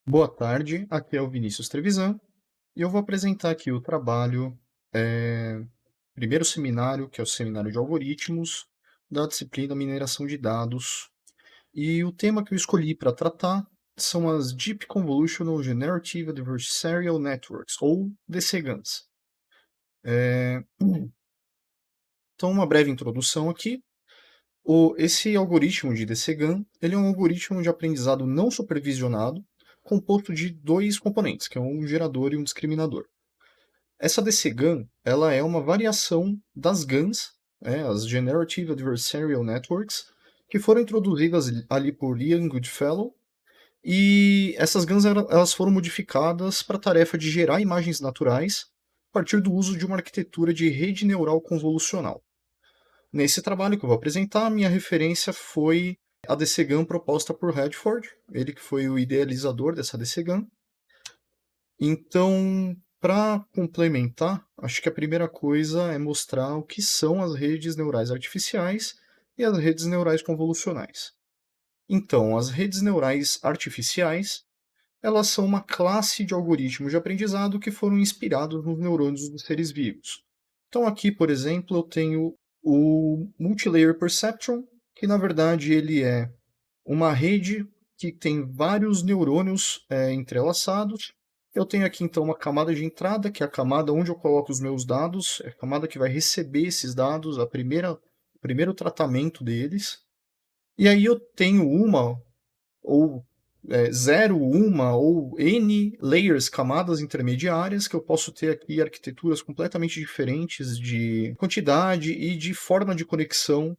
Boa tarde, aqui é o Vinícius Trevisan e eu vou apresentar aqui o trabalho, primeiro seminário, que é o seminário de algoritmos, da disciplina Mineração de Dados. E o tema que eu escolhi para tratar são as Deep Convolutional Generative Adversarial Networks, ou DCGANs. Então, uma breve introdução aqui. Esse algoritmo de DCGAN, ele é um algoritmo de aprendizado não supervisionado, composto de dois componentes, que é um gerador e um discriminador. Essa DCGAN, ela é uma variação das GANs, as Generative Adversarial Networks, que foram introduzidas ali por Ian Goodfellow, e essas GANs elas foram modificadas para a tarefa de gerar imagens naturais a partir do uso de uma arquitetura de rede neural convolucional. Nesse trabalho que eu vou apresentar, minha referência foi a DCGAN proposta por Redford, ele que foi o idealizador dessa DCGAN. Então, para complementar, acho que a primeira coisa é mostrar o que são as redes neurais artificiais e as redes neurais convolucionais. Então, as redes neurais artificiais, elas são uma classe de algoritmos de aprendizado que foram inspirados nos neurônios dos seres vivos. Então, aqui, por exemplo, eu tenho o Multilayer Perceptron, que na verdade ele é uma rede que tem vários neurônios entrelaçados. Eu tenho aqui então uma camada de entrada, que é a camada onde eu coloco os meus dados, é a camada que vai receber esses dados, o primeiro tratamento deles. E aí eu tenho uma, ou zero, uma ou N layers, camadas intermediárias, que eu posso ter aqui arquiteturas completamente diferentes de quantidade e de forma de conexão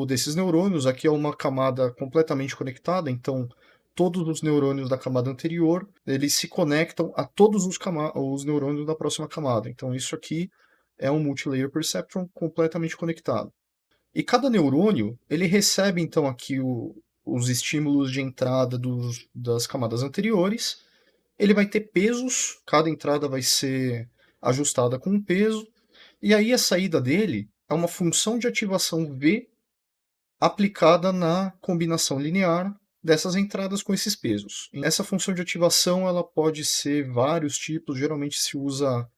desses neurônios. Aqui é uma camada completamente conectada, então todos os neurônios da camada anterior, eles se conectam a todos os neurônios da próxima camada. Então isso aqui é um multilayer perceptron completamente conectado. E cada neurônio, ele recebe então aqui os estímulos de entrada das camadas anteriores. Ele vai ter pesos, cada entrada vai ser ajustada com um peso, e aí a saída dele é uma função de ativação V aplicada na combinação linear dessas entradas com esses pesos. Essa função de ativação ela pode ser vários tipos, geralmente se usa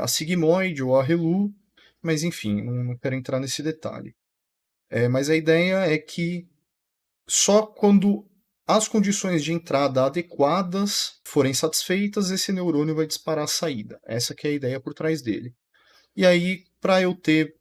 a sigmoide ou a ReLU, mas enfim, não quero entrar nesse detalhe. Mas a ideia é que só quando as condições de entrada adequadas forem satisfeitas, esse neurônio vai disparar a saída. Essa que é a ideia por trás dele. E aí, para eu ter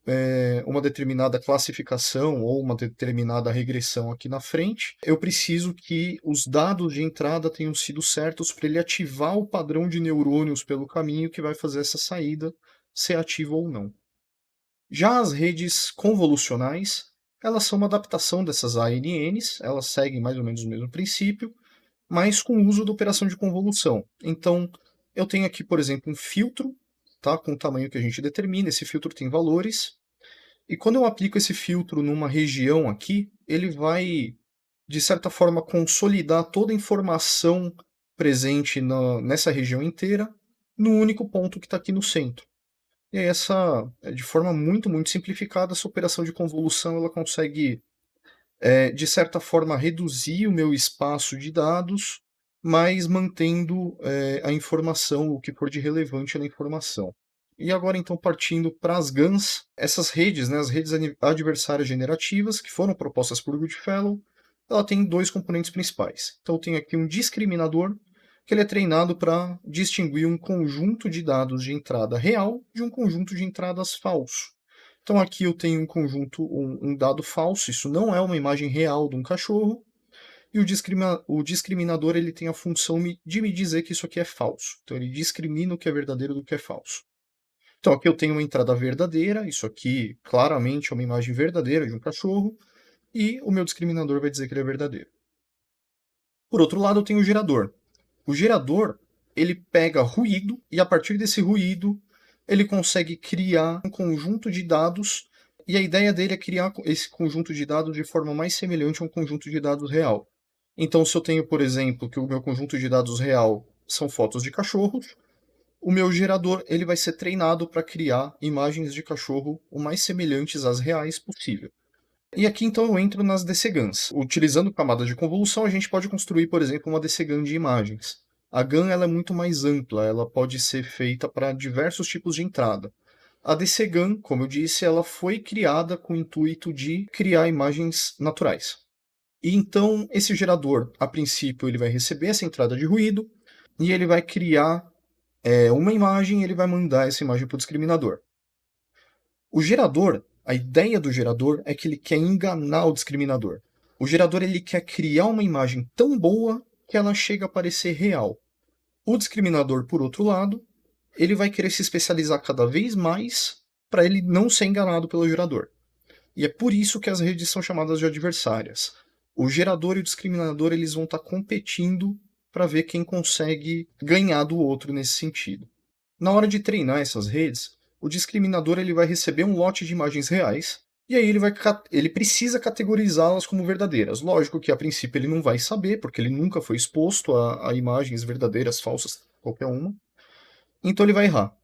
uma determinada classificação ou uma determinada regressão aqui na frente, eu preciso que os dados de entrada tenham sido certos para ele ativar o padrão de neurônios pelo caminho que vai fazer essa saída ser ativa ou não. Já as redes convolucionais, elas são uma adaptação dessas ANNs, elas seguem mais ou menos o mesmo princípio, mas com o uso da operação de convolução. Então, eu tenho aqui, por exemplo, um filtro, tá, com o tamanho que a gente determina, esse filtro tem valores, e quando eu aplico esse filtro numa região aqui, ele vai, de certa forma, consolidar toda a informação presente nessa região inteira no único ponto que está aqui no centro. E aí de forma muito simplificada, essa operação de convolução ela consegue, de certa forma, reduzir o meu espaço de dados, mas mantendo a informação, o que for de relevante na informação. E agora, então, partindo para as GANs, essas redes, né, as redes adversárias generativas, que foram propostas por Goodfellow, ela tem dois componentes principais. Então, eu tenho aqui um discriminador, que ele é treinado para distinguir um conjunto de dados de entrada real de um conjunto de entradas falso. Então aqui eu tenho um dado falso, isso não é uma imagem real de um cachorro, e o discriminador ele tem a função de me dizer que isso aqui é falso. Então ele discrimina o que é verdadeiro do que é falso. Então aqui eu tenho uma entrada verdadeira, isso aqui claramente é uma imagem verdadeira de um cachorro, e o meu discriminador vai dizer que ele é verdadeiro. Por outro lado, eu tenho o gerador. O gerador, ele pega ruído e a partir desse ruído, ele consegue criar um conjunto de dados e a ideia dele é criar esse conjunto de dados de forma mais semelhante a um conjunto de dados real. Então, se eu tenho, por exemplo, que o meu conjunto de dados real são fotos de cachorros, o meu gerador ele vai ser treinado para criar imagens de cachorro o mais semelhantes às reais possível. E aqui então eu entro nas DCGANs. Utilizando camadas de convolução, a gente pode construir, por exemplo, uma DCGAN de imagens. A GAN ela é muito mais ampla, ela pode ser feita para diversos tipos de entrada. A DCGAN, como eu disse, ela foi criada com o intuito de criar imagens naturais. E então esse gerador, a princípio, ele vai receber essa entrada de ruído e ele vai criar uma imagem e ele vai mandar essa imagem para o discriminador. O gerador, a ideia do gerador é que ele quer enganar o discriminador. O gerador ele quer criar uma imagem tão boa que ela chega a parecer real. O discriminador, por outro lado, ele vai querer se especializar cada vez mais para ele não ser enganado pelo gerador. E é por isso que as redes são chamadas de adversárias. O gerador e o discriminador eles vão estar competindo para ver quem consegue ganhar do outro nesse sentido. Na hora de treinar essas redes, o discriminador ele vai receber um lote de imagens reais e aí ele precisa categorizá-las como verdadeiras. Lógico que a princípio ele não vai saber, porque ele nunca foi exposto a imagens verdadeiras, falsas, qualquer uma. Então ele vai errar.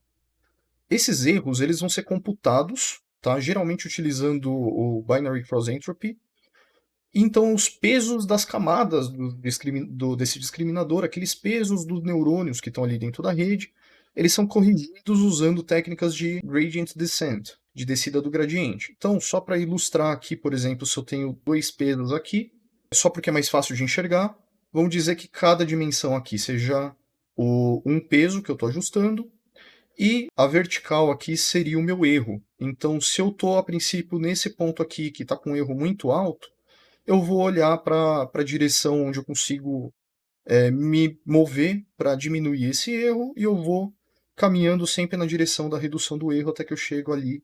Esses erros eles vão ser computados, tá? Geralmente utilizando o Binary Cross Entropy. Então os pesos das camadas desse discriminador, aqueles pesos dos neurônios que estão ali dentro da rede, eles são corrigidos usando técnicas de gradient descent, de descida do gradiente. Então, só para ilustrar aqui, por exemplo, se eu tenho dois pesos aqui, só porque é mais fácil de enxergar, vamos dizer que cada dimensão aqui seja um peso que eu estou ajustando, e a vertical aqui seria o meu erro. Então, se eu estou a princípio nesse ponto aqui que está com um erro muito alto, eu vou olhar para a direção onde eu consigo me mover para diminuir esse erro e eu vou caminhando sempre na direção da redução do erro até que eu chego ali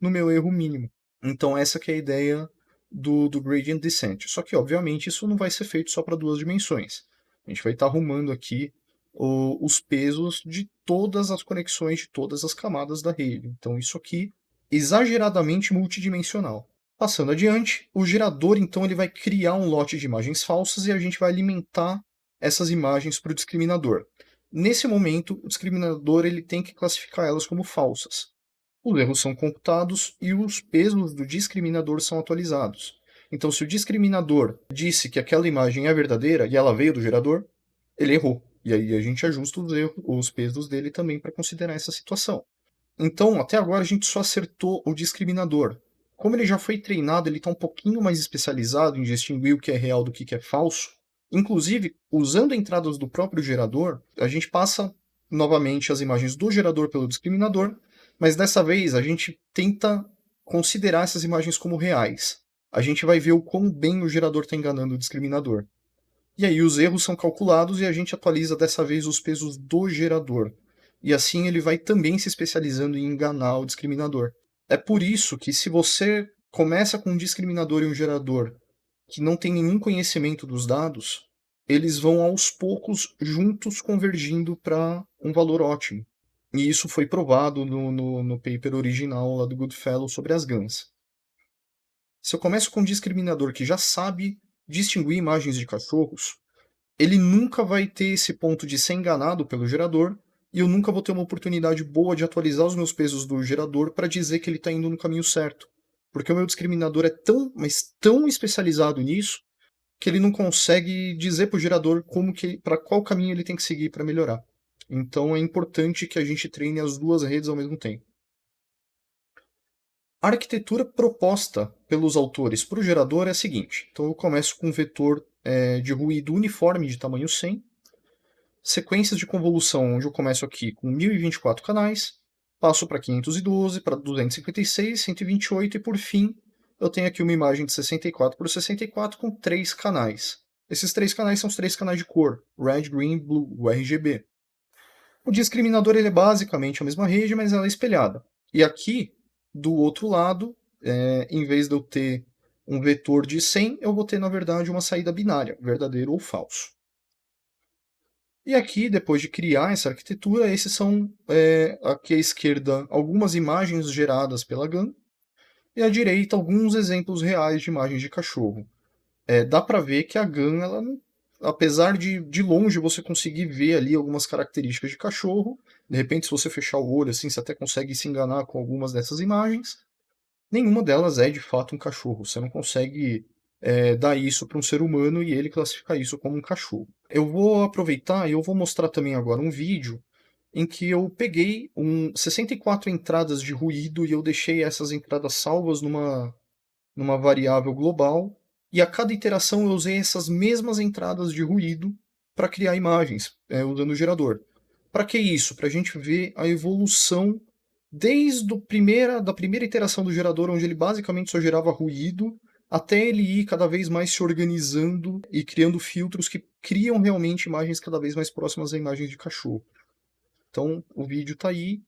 no meu erro mínimo. Então essa que é a ideia do gradient descent. Só que, obviamente, isso não vai ser feito só para duas dimensões. A gente vai estar arrumando aqui os pesos de todas as conexões, de todas as camadas da rede. Então isso aqui exageradamente multidimensional. Passando adiante, o gerador então ele vai criar um lote de imagens falsas e a gente vai alimentar essas imagens para o discriminador. Nesse momento, o discriminador ele tem que classificar elas como falsas. Os erros são computados e os pesos do discriminador são atualizados. Então, se o discriminador disse que aquela imagem é verdadeira e ela veio do gerador, ele errou. E aí a gente ajusta os pesos dele também para considerar essa situação. Então, até agora a gente só acertou o discriminador. Como ele já foi treinado, ele está um pouquinho mais especializado em distinguir o que é real do que é falso. Inclusive, usando entradas do próprio gerador, a gente passa novamente as imagens do gerador pelo discriminador, mas dessa vez a gente tenta considerar essas imagens como reais. A gente vai ver o quão bem o gerador está enganando o discriminador. E aí os erros são calculados e a gente atualiza dessa vez os pesos do gerador. E assim ele vai também se especializando em enganar o discriminador. É por isso que se você começa com um discriminador e um gerador que não tem nenhum conhecimento dos dados, eles vão aos poucos juntos convergindo para um valor ótimo. E isso foi provado no paper original lá do Goodfellow sobre as GANs. Se eu começo com um discriminador que já sabe distinguir imagens de cachorros, ele nunca vai ter esse ponto de ser enganado pelo gerador e eu nunca vou ter uma oportunidade boa de atualizar os meus pesos do gerador para dizer que ele está indo no caminho certo. Porque o meu discriminador é tão, mas tão especializado nisso que ele não consegue dizer para o gerador para qual caminho ele tem que seguir para melhorar. Então é importante que a gente treine as duas redes ao mesmo tempo. A arquitetura proposta pelos autores para o gerador é a seguinte. Então eu começo com um vetor de ruído uniforme de tamanho 100, sequências de convolução onde eu começo aqui com 1024 canais, passo para 512, para 256, 128 e por fim eu tenho aqui uma imagem de 64 por 64 com 3 canais. Esses 3 canais são os 3 canais de cor, Red, Green, Blue, o RGB. O discriminador ele é basicamente a mesma rede, mas ela é espelhada. E aqui, do outro lado, em vez de eu ter um vetor de 100, eu vou ter, na verdade, uma saída binária, verdadeiro ou falso. E aqui, depois de criar essa arquitetura, esses são, aqui à esquerda, algumas imagens geradas pela GAN, e à direita, alguns exemplos reais de imagens de cachorro. Dá para ver que a GAN, ela, apesar de longe você conseguir ver ali algumas características de cachorro, de repente, se você fechar o olho, assim, você até consegue se enganar com algumas dessas imagens, Nenhuma delas é de fato um cachorro. Você não consegue dar isso para um ser humano e ele classificar isso como um cachorro. Eu vou aproveitar e eu vou mostrar também agora um vídeo em que eu peguei 64 entradas de ruído e eu deixei essas entradas salvas numa variável global, e a cada iteração eu usei essas mesmas entradas de ruído para criar imagens, usando o gerador. Para que isso? Para a gente ver a evolução desde da primeira iteração do gerador, onde ele basicamente só gerava ruído, até ele ir cada vez mais se organizando e criando filtros que criam realmente imagens cada vez mais próximas a imagens de cachorro. Então o vídeo está aí,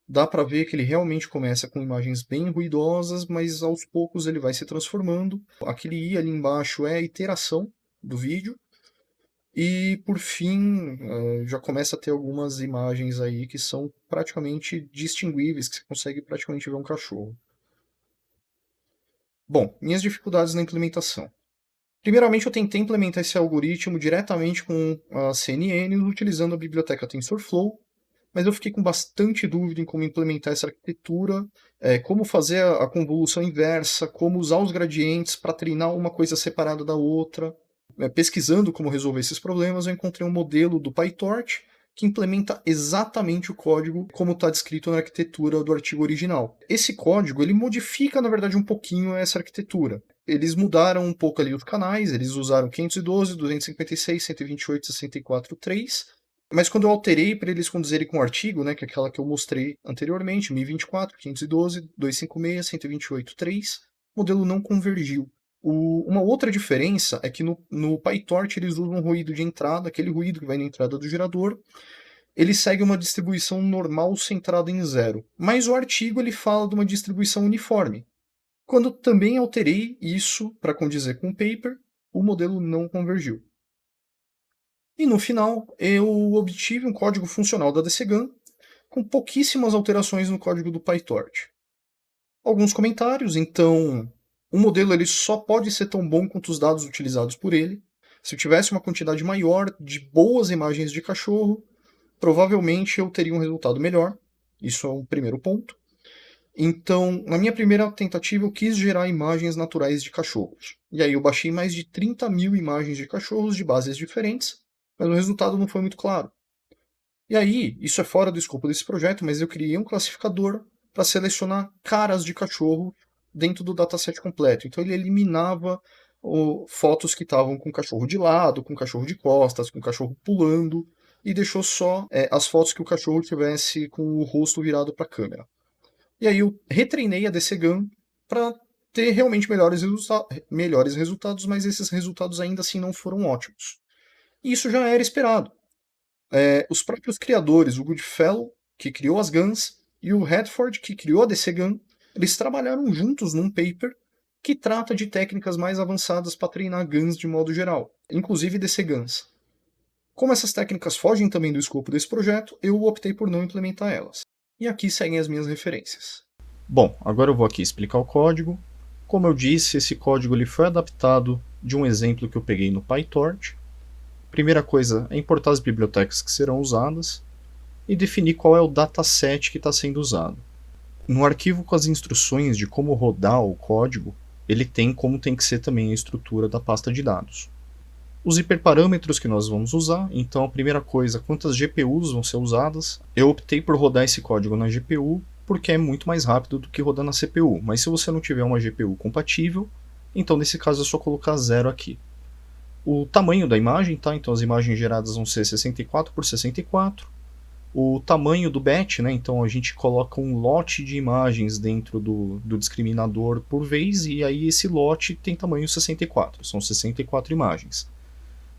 dá para ver que ele realmente começa com imagens bem ruidosas, mas aos poucos ele vai se transformando. Aquele i ali embaixo é a iteração do vídeo. E por fim, já começa a ter algumas imagens aí que são praticamente distinguíveis, que você consegue praticamente ver um cachorro. Bom, minhas dificuldades na implementação. Primeiramente, eu tentei implementar esse algoritmo diretamente com a CNN utilizando a biblioteca TensorFlow, mas eu fiquei com bastante dúvida em como implementar essa arquitetura, como fazer a convolução inversa, como usar os gradientes para treinar uma coisa separada da outra. Pesquisando como resolver esses problemas, eu encontrei um modelo do PyTorch que implementa exatamente o código como está descrito na arquitetura do artigo original. Esse código ele modifica, na verdade, um pouquinho essa arquitetura. Eles mudaram um pouco ali os canais, eles usaram 512, 256, 128, 64, 3, mas quando eu alterei para eles condizerem com o artigo, né, que é aquela que eu mostrei anteriormente, 1024, 512, 256, 128, 3, o modelo não convergiu. Uma outra diferença é que no PyTorch eles usam um ruído de entrada, aquele ruído que vai na entrada do gerador, ele segue uma distribuição normal centrada em zero. Mas o artigo ele fala de uma distribuição uniforme. Quando também alterei isso para condizer com o paper, o modelo não convergiu. E no final, eu obtive um código funcional da DCGAN com pouquíssimas alterações no código do PyTorch. Alguns comentários, então, o modelo ele só pode ser tão bom quanto os dados utilizados por ele. Se eu tivesse uma quantidade maior de boas imagens de cachorro, provavelmente eu teria um resultado melhor. Isso é o primeiro ponto. Então, na minha primeira tentativa, eu quis gerar imagens naturais de cachorros. E aí eu baixei mais de 30 mil imagens de cachorros de bases diferentes, mas o resultado não foi muito claro. E aí, isso é fora do escopo desse projeto, mas eu criei um classificador para selecionar caras de cachorro dentro do dataset completo. Então ele eliminava fotos que estavam com o cachorro de lado, com o cachorro de costas, com o cachorro pulando, e deixou só as fotos que o cachorro tivesse com o rosto virado para a câmera. E aí eu retreinei a DCGAN para ter realmente melhores resultados, mas esses resultados ainda assim não foram ótimos. E isso já era esperado. Os próprios criadores, o Goodfellow, que criou as GANs, e o Redford, que criou a DCGAN, eles trabalharam juntos num paper que trata de técnicas mais avançadas para treinar GANs de modo geral, inclusive DCGANs. Como essas técnicas fogem também do escopo desse projeto, eu optei por não implementar elas. E aqui seguem as minhas referências. Bom, agora eu vou aqui explicar o código. Como eu disse, esse código ele foi adaptado de um exemplo que eu peguei no PyTorch. Primeira coisa é importar as bibliotecas que serão usadas e definir qual é o dataset que está sendo usado. No arquivo com as instruções de como rodar o código, ele tem como tem que ser também a estrutura da pasta de dados. Os hiperparâmetros que nós vamos usar, então a primeira coisa, quantas GPUs vão ser usadas. Eu optei por rodar esse código na GPU porque é muito mais rápido do que rodar na CPU, mas se você não tiver uma GPU compatível, então nesse caso é só colocar 0 aqui. O tamanho da imagem, tá? Então as imagens geradas vão ser 64 por 64. O tamanho do batch, né? Então a gente coloca um lote de imagens dentro do discriminador por vez, e aí esse lote tem tamanho 64, são 64 imagens.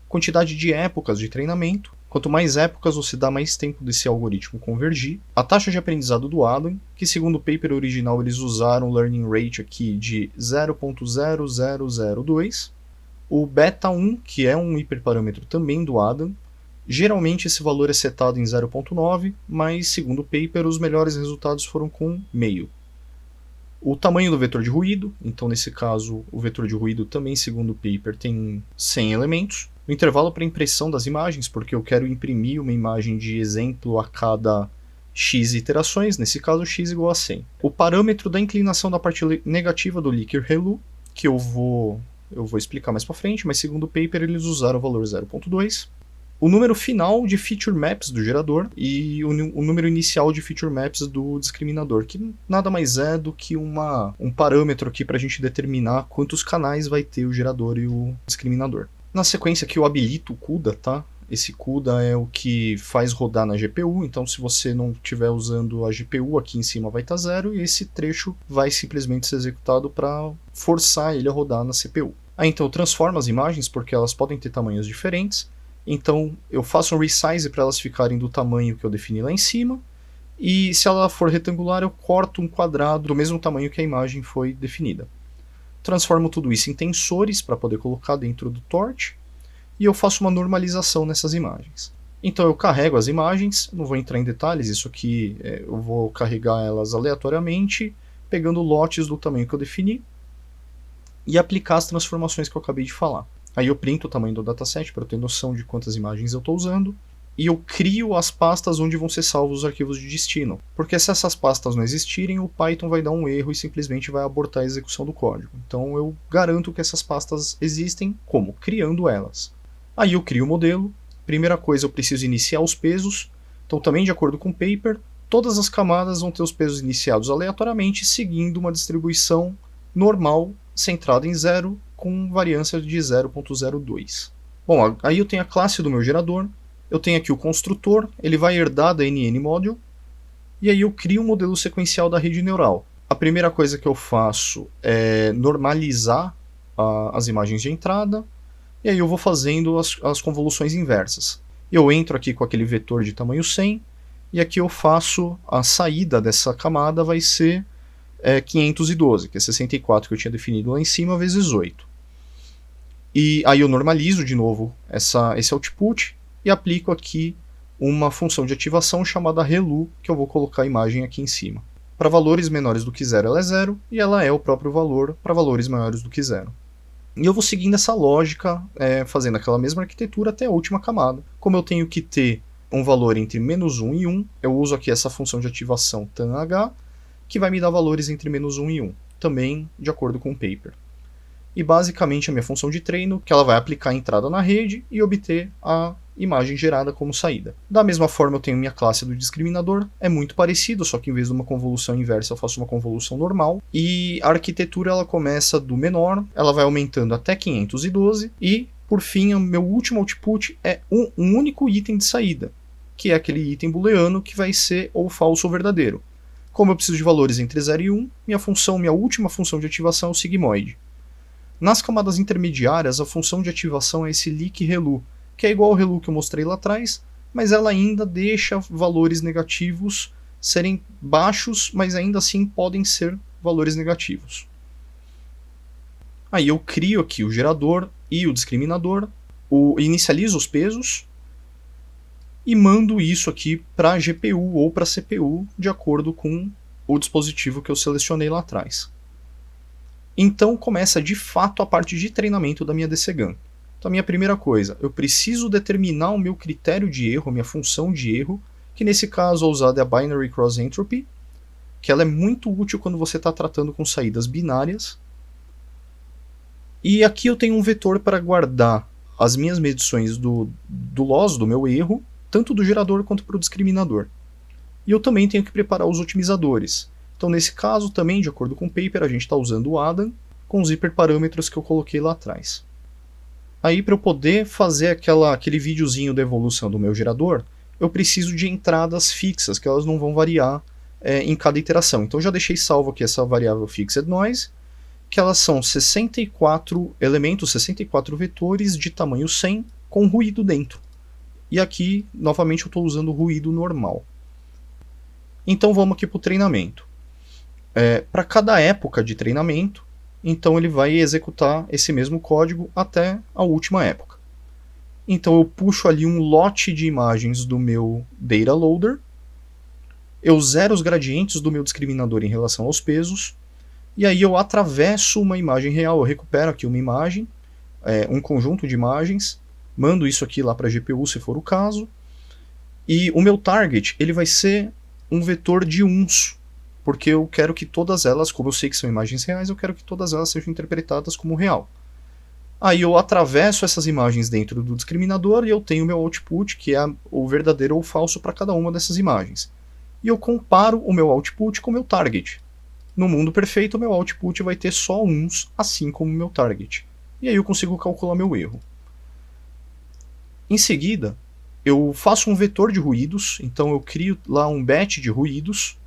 Quantidade de épocas de treinamento. Quanto mais épocas você dá, mais tempo desse algoritmo convergir. A taxa de aprendizado do Adam, que segundo o paper original eles usaram o learning rate aqui de 0.0002. O beta 1, que é um hiperparâmetro também do Adam. Geralmente esse valor é setado em 0.9, mas segundo o paper os melhores resultados foram com meio. O tamanho do vetor de ruído, então nesse caso o vetor de ruído também segundo o paper tem 100 elementos. O intervalo para impressão das imagens, porque eu quero imprimir uma imagem de exemplo a cada x iterações, nesse caso x igual a 100. O parâmetro da inclinação da parte negativa do Likert ReLU, que eu vou explicar mais para frente, mas segundo o paper eles usaram o valor 0.2. O número final de feature maps do gerador e o número inicial de feature maps do discriminador, que nada mais é do que um parâmetro aqui para a gente determinar quantos canais vai ter o gerador e o discriminador. Na sequência aqui eu habilito o CUDA, tá? Esse CUDA é o que faz rodar na GPU, então se você não estiver usando a GPU, aqui em cima vai estar 0 e esse trecho vai simplesmente ser executado para forçar ele a rodar na CPU. Aí então eu transformo as imagens porque elas podem ter tamanhos diferentes, então eu faço um resize para elas ficarem do tamanho que eu defini lá em cima, e se ela for retangular eu corto um quadrado do mesmo tamanho que a imagem foi definida. Transformo tudo isso em tensores para poder colocar dentro do torch, e eu faço uma normalização nessas imagens. Então eu carrego as imagens, não vou entrar em detalhes, isso aqui eu vou carregar elas aleatoriamente, pegando lotes do tamanho que eu defini, e aplicar as transformações que eu acabei de falar. Aí eu printo o tamanho do dataset para eu ter noção de quantas imagens eu estou usando, e eu crio as pastas onde vão ser salvos os arquivos de destino. Porque se essas pastas não existirem, o Python vai dar um erro e simplesmente vai abortar a execução do código. Então eu garanto que essas pastas existem, como? Criando elas. Aí eu crio o modelo. Primeira coisa, eu preciso iniciar os pesos. Então também de acordo com o paper, todas as camadas vão ter os pesos iniciados aleatoriamente, seguindo uma distribuição normal, centrada em 0, com variância de 0.02. Bom, aí eu tenho a classe do meu gerador. Eu tenho aqui o construtor, ele vai herdar da NN Module, e aí eu crio um modelo sequencial da rede neural. A primeira coisa que eu faço é normalizar as imagens de entrada, e aí eu vou fazendo as convoluções inversas. Eu entro aqui com aquele vetor de tamanho 100, e aqui eu faço a saída dessa camada, vai ser 512, que é 64 que eu tinha definido lá em cima, vezes 8. E aí eu normalizo de novo esse output, e aplico aqui uma função de ativação chamada ReLU, que eu vou colocar a imagem aqui em cima. Para valores menores do que 0, ela é 0, e ela é o próprio valor para valores maiores do que 0. E eu vou seguindo essa lógica, fazendo aquela mesma arquitetura até a última camada. Como eu tenho que ter um valor entre menos 1 e 1, eu uso aqui essa função de ativação TANH, que vai me dar valores entre menos 1 e 1, também de acordo com o paper. E basicamente a minha função de treino, que ela vai aplicar a entrada na rede e obter a imagem gerada como saída. Da mesma forma eu tenho minha classe do discriminador, é muito parecido, só que em vez de uma convolução inversa eu faço uma convolução normal, e a arquitetura ela começa do menor, ela vai aumentando até 512, e por fim o meu último output é um único item de saída, que é aquele item booleano que vai ser ou falso ou verdadeiro. Como eu preciso de valores entre 0 e 1, minha última função de ativação é o sigmoid. Nas camadas intermediárias, a função de ativação é esse leak ReLU, que é igual ao ReLU que eu mostrei lá atrás, mas ela ainda deixa valores negativos serem baixos, mas ainda assim podem ser valores negativos. Aí eu crio aqui o gerador e o discriminador, inicializo os pesos e mando isso aqui para a GPU ou para a CPU de acordo com o dispositivo que eu selecionei lá atrás. Então começa de fato a parte de treinamento da minha DCGAN. Então a minha primeira coisa, eu preciso determinar o meu critério de erro, a minha função de erro, que nesse caso a usada é a Binary Cross Entropy, que ela é muito útil quando você está tratando com saídas binárias. E aqui eu tenho um vetor para guardar as minhas medições do loss, do meu erro, tanto do gerador quanto para o discriminador. E eu também tenho que preparar os otimizadores. Então nesse caso também, de acordo com o paper, a gente está usando o Adam com os hiperparâmetros que eu coloquei lá atrás. Aí para eu poder fazer aquele videozinho da evolução do meu gerador, eu preciso de entradas fixas, que elas não vão variar em cada iteração. Então eu já deixei salvo aqui essa variável fixed noise, que elas são 64 elementos, 64 vetores de tamanho 100 com ruído dentro. E aqui, novamente, eu estou usando o ruído normal. Então vamos aqui para o treinamento. Para cada época de treinamento, então ele vai executar esse mesmo código até a última época. Então eu puxo ali um lote de imagens do meu data loader, eu zero os gradientes do meu discriminador em relação aos pesos, e aí eu atravesso uma imagem real, eu recupero aqui uma imagem, um conjunto de imagens, mando isso aqui lá para a GPU se for o caso, e o meu target ele vai ser um vetor de uns, porque eu quero que todas elas, como eu sei que são imagens reais, eu quero que todas elas sejam interpretadas como real. Aí eu atravesso essas imagens dentro do discriminador e eu tenho meu output, que é o verdadeiro ou falso para cada uma dessas imagens. E eu comparo o meu output com o meu target. No mundo perfeito, o meu output vai ter só uns, assim como o meu target. E aí eu consigo calcular meu erro. Em seguida, eu faço um vetor de ruídos, então eu crio lá um batch de ruídos,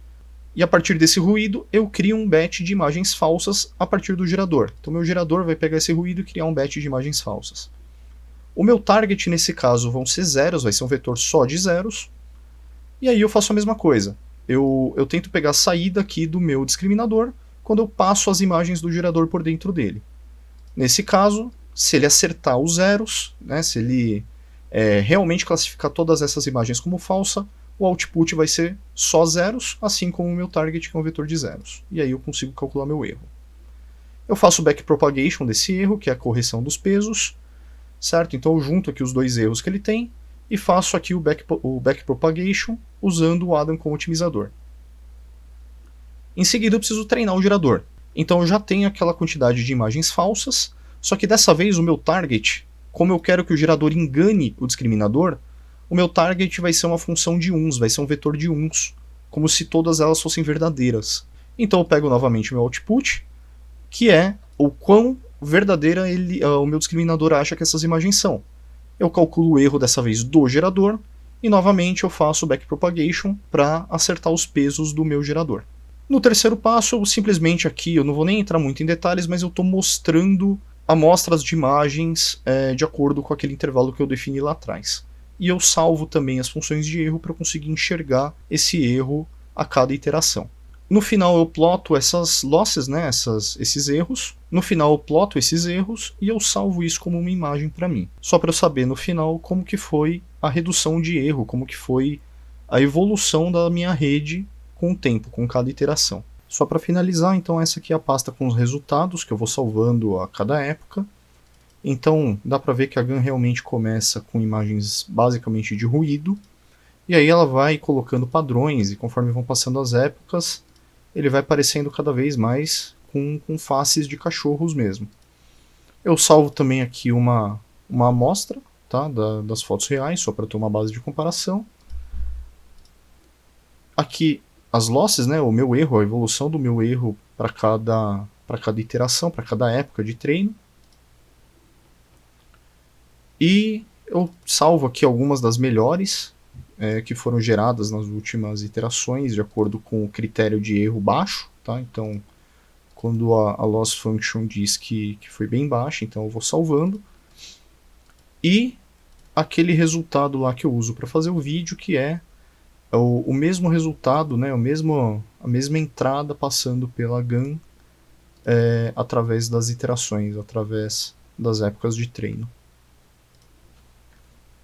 e a partir desse ruído eu crio um batch de imagens falsas a partir do gerador. Então meu gerador vai pegar esse ruído e criar um batch de imagens falsas. O meu target nesse caso vão ser zeros, vai ser um vetor só de zeros, e aí eu faço a mesma coisa. Eu tento pegar a saída aqui do meu discriminador quando eu passo as imagens do gerador por dentro dele. Nesse caso, se ele acertar os zeros, né, se ele realmente classificar todas essas imagens como falsa, o output vai ser só zeros, assim como o meu target, que é um vetor de zeros. E aí eu consigo calcular meu erro. Eu faço o backpropagation desse erro, que é a correção dos pesos, certo? Então eu junto aqui os dois erros que ele tem e faço aqui o backpropagation usando o Adam como otimizador. Em seguida eu preciso treinar o gerador. Então eu já tenho aquela quantidade de imagens falsas, só que dessa vez o meu target, como eu quero que o gerador engane o discriminador, o meu target vai ser uma função de uns, vai ser um vetor de uns, como se todas elas fossem verdadeiras. Então eu pego novamente o meu output, que é o quão verdadeira o meu discriminador acha que essas imagens são. Eu calculo o erro dessa vez do gerador e novamente eu faço o backpropagation para acertar os pesos do meu gerador. No terceiro passo, eu simplesmente aqui, eu não vou nem entrar muito em detalhes, mas eu estou mostrando amostras de imagens de acordo com aquele intervalo que eu defini lá atrás. E eu salvo também as funções de erro para conseguir enxergar esse erro a cada iteração. No final eu ploto essas losses, né, esses erros. No final eu ploto esses erros e eu salvo isso como uma imagem para mim. Só para eu saber no final como que foi a redução de erro, como que foi a evolução da minha rede com o tempo, com cada iteração. Só para finalizar, então essa aqui é a pasta com os resultados que eu vou salvando a cada época. Então dá para ver que a GAN realmente começa com imagens basicamente de ruído, e aí ela vai colocando padrões, e conforme vão passando as épocas, ele vai aparecendo cada vez mais com faces de cachorros mesmo. Eu salvo também aqui uma amostra, tá, das fotos reais, só para ter uma base de comparação. Aqui as losses, né, o meu erro, a evolução do meu erro para cada iteração, para cada época de treino. E eu salvo aqui algumas das melhores que foram geradas nas últimas iterações, de acordo com o critério de erro baixo. Tá? Então, quando a loss function diz que foi bem baixa, então eu vou salvando. E aquele resultado lá que eu uso para fazer o vídeo, que é o mesmo resultado, né, a mesma entrada passando pela GAN através das iterações, através das épocas de treino.